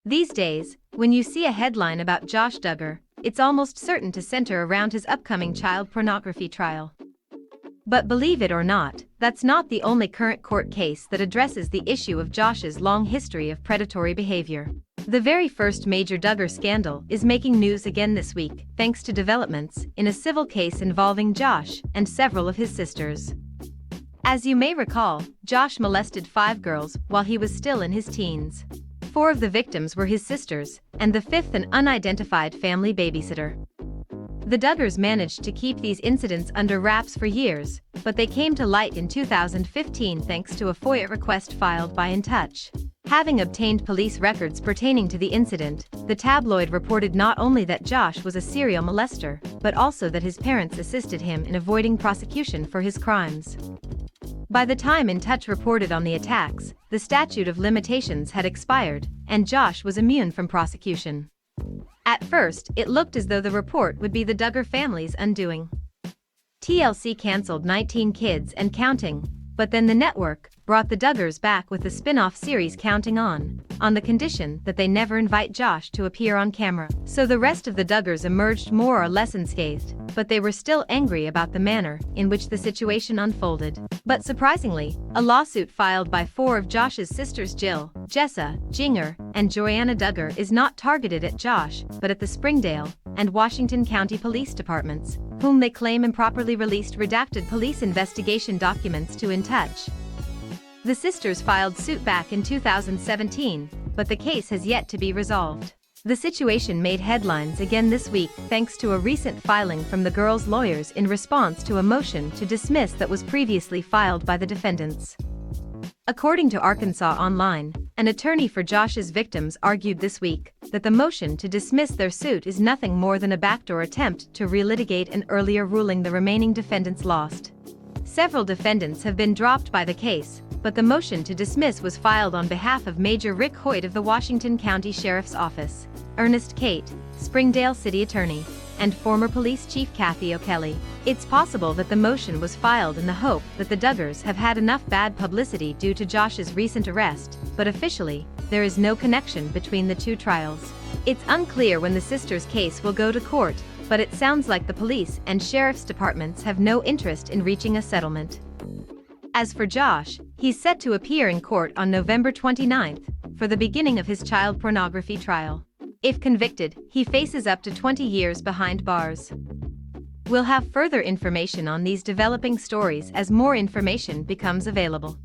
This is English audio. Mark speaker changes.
Speaker 1: These days, when you see a headline about Josh Duggar, it's almost certain to center around his upcoming child pornography trial. But believe it or not, that's not the only current court case that addresses the issue of Josh's long history of predatory behavior. The very first major Duggar scandal is making news again this week, thanks to developments in a civil case involving Josh and several of his sisters. As you may recall, Josh molested 5 girls while he was still in his teens. 4 of the victims were his sisters, and the 5th an unidentified family babysitter. The Duggars managed to keep these incidents under wraps for years, but they came to light in 2015 thanks to a FOIA request filed by In Touch. Having obtained police records pertaining to the incident, the tabloid reported not only that Josh was a serial molester, but also that his parents assisted him in avoiding prosecution for his crimes. By the time In Touch reported on the attacks, the statute of limitations had expired, and Josh was immune from prosecution. At first, it looked as though the report would be the Duggar family's undoing. TLC canceled 19 Kids and Counting, but then the network brought the Duggars back with the spin-off series Counting on the condition that they never invite Josh to appear on camera. So the rest of the Duggars emerged more or less unscathed, but they were still angry about the manner in which the situation unfolded. But surprisingly, a lawsuit filed by 4 of Josh's sisters Jill, Jessa, Duggar, and Joanna Duggar is not targeted at Josh, but at the Springdale and Washington County Police Departments, whom they claim improperly released redacted police investigation documents to In Touch. The sisters filed suit back in 2017, but the case has yet to be resolved. The situation made headlines again this week thanks to a recent filing from the girls' lawyers in response to a motion to dismiss that was previously filed by the defendants. According to Arkansas Online, an attorney for Josh's victims argued this week that the motion to dismiss their suit is nothing more than a backdoor attempt to relitigate an earlier ruling the remaining defendants lost. Several defendants have been dropped by the case, but the motion to dismiss was filed on behalf of Major Rick Hoyt of the Washington County Sheriff's Office, Ernest Cate, Springdale City Attorney, and former Police Chief Kathy O'Kelly. It's possible that the motion was filed in the hope that the Duggars have had enough bad publicity due to Josh's recent arrest, but officially, there is no connection between the two trials. It's unclear when the sisters' case will go to court, but it sounds like the police and sheriff's departments have no interest in reaching a settlement. As for Josh, he's set to appear in court on November 29th for the beginning of his child pornography trial. If convicted, he faces up to 20 years behind bars. We'll have further information on these developing stories as more information becomes available.